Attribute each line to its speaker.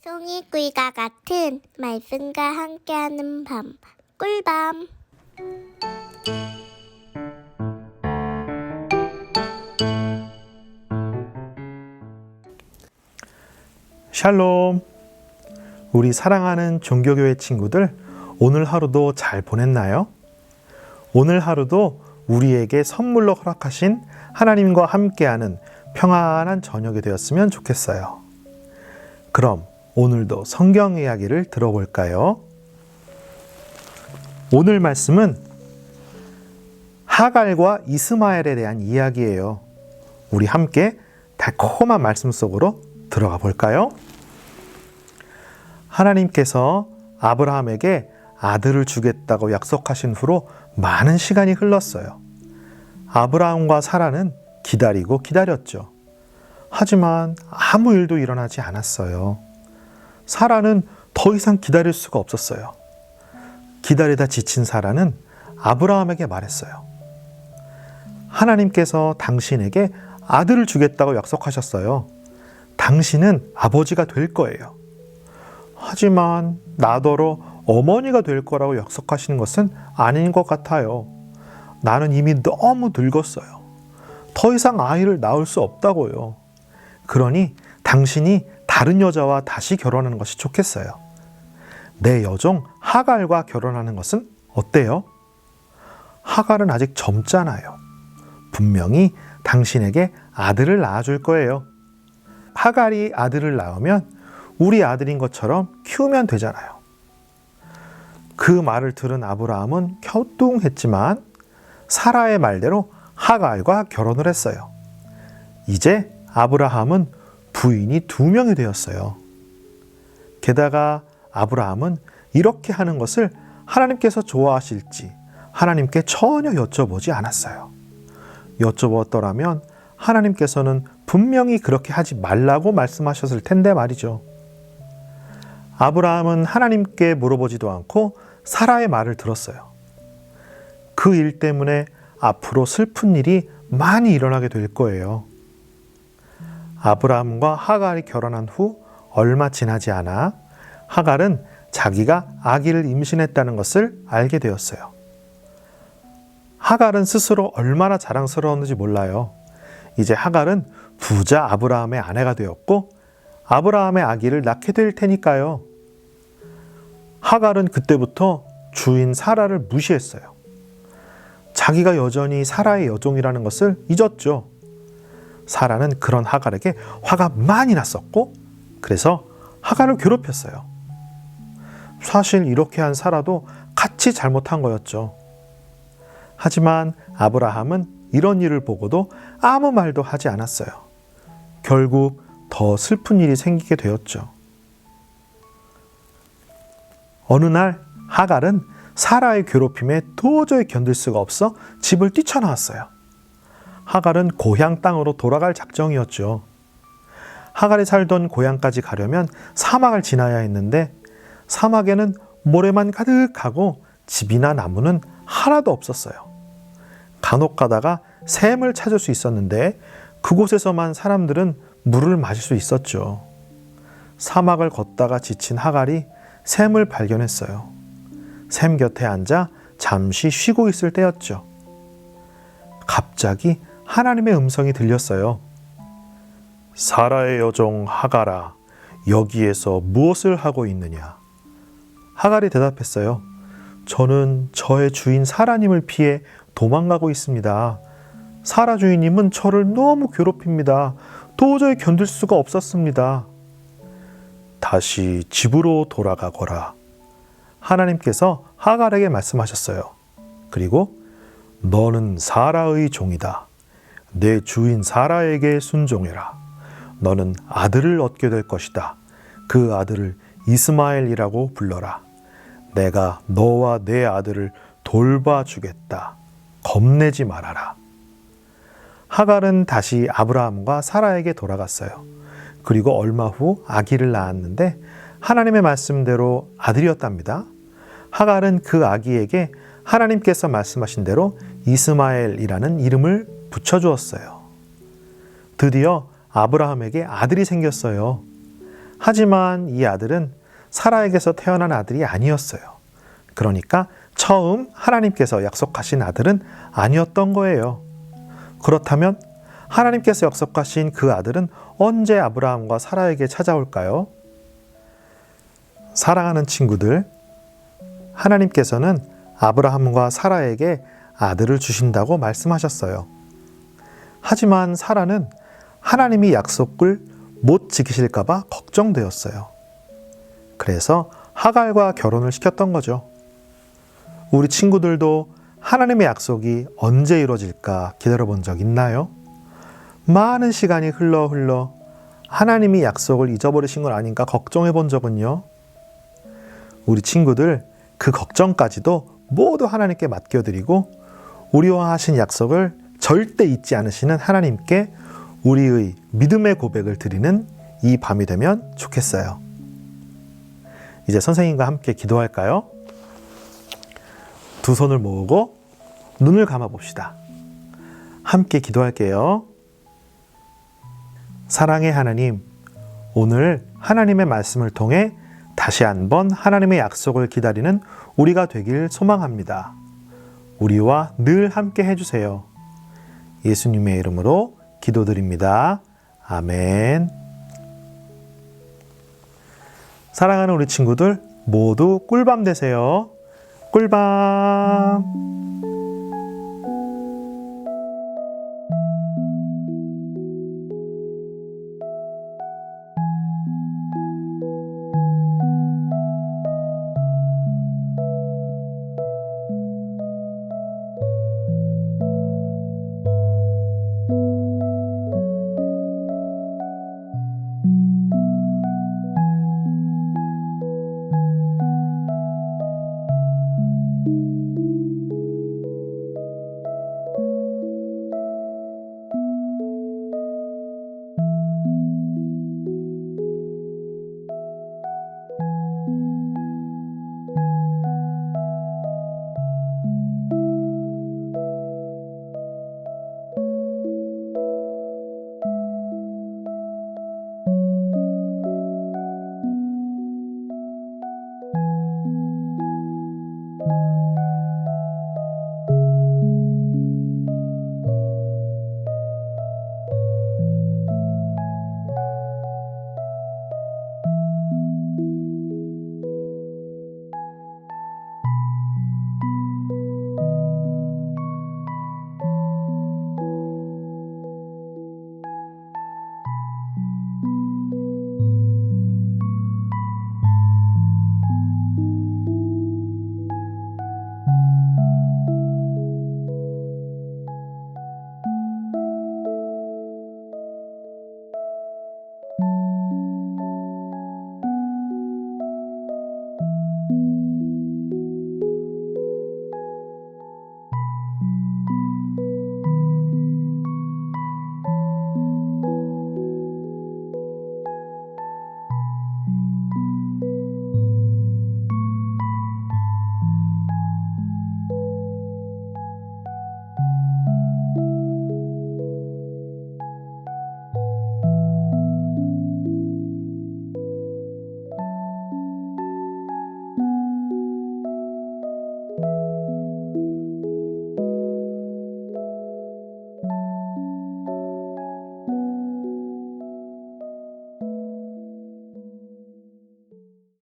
Speaker 1: 송이꿀과 같은 말씀과 함께하는 밤, 꿀밤.
Speaker 2: 샬롬. 우리 사랑하는 종교교회 친구들, 오늘 하루도 잘 보냈나요? 오늘 하루도 우리에게 선물로 허락하신 하나님과 함께하는 평안한 저녁이 되었으면 좋겠어요. 그럼 오늘도 성경 이야기를 들어볼까요? 오늘 말씀은 하갈과 이스마엘에 대한 이야기예요. 우리 함께 달콤한 말씀 속으로 들어가 볼까요? 하나님께서 아브라함에게 아들을 주겠다고 약속하신 후로 많은 시간이 흘렀어요. 아브라함과 사라는 기다리고 기다렸죠. 하지만 아무 일도 일어나지 않았어요. 사라는 더 이상 기다릴 수가 없었어요. 기다리다 지친 사라는 아브라함에게 말했어요. 하나님께서 당신에게 아들을 주겠다고 약속하셨어요. 당신은 아버지가 될 거예요. 하지만 나더러 어머니가 될 거라고 약속하시는 것은 아닌 것 같아요. 나는 이미 너무 늙었어요. 더 이상 아이를 낳을 수 없다고요. 그러니 당신이 다른 여자와 다시 결혼하는 것이 좋겠어요. 내 여종 하갈과 결혼하는 것은 어때요? 하갈은 아직 젊잖아요. 분명히 당신에게 아들을 낳아줄 거예요. 하갈이 아들을 낳으면 우리 아들인 것처럼 키우면 되잖아요. 그 말을 들은 아브라함은 갸우뚱했지만 사라의 말대로 하갈과 결혼을 했어요. 이제 아브라함은 부인이 2명이 되었어요. 게다가 아브라함은 이렇게 하는 것을 하나님께서 좋아하실지 하나님께 전혀 여쭤보지 않았어요. 여쭤봤더라면 하나님께서는 분명히 그렇게 하지 말라고 말씀하셨을 텐데 말이죠. 아브라함은 하나님께 물어보지도 않고 사라의 말을 들었어요. 그 일 때문에 앞으로 슬픈 일이 많이 일어나게 될 거예요. 아브라함과 하갈이 결혼한 후 얼마 지나지 않아 하갈은 자기가 아기를 임신했다는 것을 알게 되었어요. 하갈은 스스로 얼마나 자랑스러웠는지 몰라요. 이제 하갈은 부자 아브라함의 아내가 되었고 아브라함의 아기를 낳게 될 테니까요. 하갈은 그때부터 주인 사라를 무시했어요. 자기가 여전히 사라의 여종이라는 것을 잊었죠. 사라는 그런 하갈에게 화가 많이 났었고 그래서 하갈을 괴롭혔어요. 사실 이렇게 한 사라도 같이 잘못한 거였죠. 하지만 아브라함은 이런 일을 보고도 아무 말도 하지 않았어요. 결국 더 슬픈 일이 생기게 되었죠. 어느 날 하갈은 사라의 괴롭힘에 도저히 견딜 수가 없어 집을 뛰쳐나왔어요. 하갈은 고향 땅으로 돌아갈 작정이었죠. 하갈이 살던 고향까지 가려면 사막을 지나야 했는데 사막에는 모래만 가득하고 집이나 나무는 하나도 없었어요. 간혹 가다가 샘을 찾을 수 있었는데 그곳에서만 사람들은 물을 마실 수 있었죠. 사막을 걷다가 지친 하갈이 샘을 발견했어요. 샘 곁에 앉아 잠시 쉬고 있을 때였죠. 갑자기 하나님의 음성이 들렸어요. 사라의 여종 하갈아, 여기에서 무엇을 하고 있느냐? 하갈이 대답했어요. 저는 저의 주인 사라님을 피해 도망가고 있습니다. 사라 주인님은 저를 너무 괴롭힙니다. 도저히 견딜 수가 없었습니다. 다시 집으로 돌아가거라. 하나님께서 하갈에게 말씀하셨어요. 그리고 너는 사라의 종이다. 내 주인 사라에게 순종해라. 너는 아들을 얻게 될 것이다. 그 아들을 이스마엘이라고 불러라. 내가 너와 내 아들을 돌봐주겠다. 겁내지 말아라. 하갈은 다시 아브라함과 사라에게 돌아갔어요. 그리고 얼마 후 아기를 낳았는데 하나님의 말씀대로 아들이었답니다. 하갈은 그 아기에게 하나님께서 말씀하신 대로 이스마엘이라는 이름을 붙여주었어요. 드디어 아브라함에게 아들이 생겼어요. 하지만 이 아들은 사라에게서 태어난 아들이 아니었어요. 그러니까 처음 하나님께서 약속하신 아들은 아니었던 거예요. 그렇다면 하나님께서 약속하신 그 아들은 언제 아브라함과 사라에게 찾아올까요? 사랑하는 친구들, 하나님께서는 아브라함과 사라에게 아들을 주신다고 말씀하셨어요. 하지만 사라는 하나님이 약속을 못 지키실까봐 걱정되었어요. 그래서 하갈과 결혼을 시켰던 거죠. 우리 친구들도 하나님의 약속이 언제 이루어질까 기다려본 적 있나요? 많은 시간이 흘러 하나님이 약속을 잊어버리신 건 아닌가 걱정해 본 적은요? 우리 친구들 그 걱정까지도 모두 하나님께 맡겨드리고 우리와 하신 약속을 절대 잊지 않으시는 하나님께 우리의 믿음의 고백을 드리는 이 밤이 되면 좋겠어요. 이제 선생님과 함께 기도할까요? 두 손을 모으고 눈을 감아 봅시다. 함께 기도할게요. 사랑의 하나님, 오늘 하나님의 말씀을 통해 다시 한번 하나님의 약속을 기다리는 우리가 되길 소망합니다. 우리와 늘 함께 해주세요. 예수님의 이름으로 기도드립니다. 아멘. 사랑하는 우리 친구들 모두 꿀밤 되세요. 꿀밤.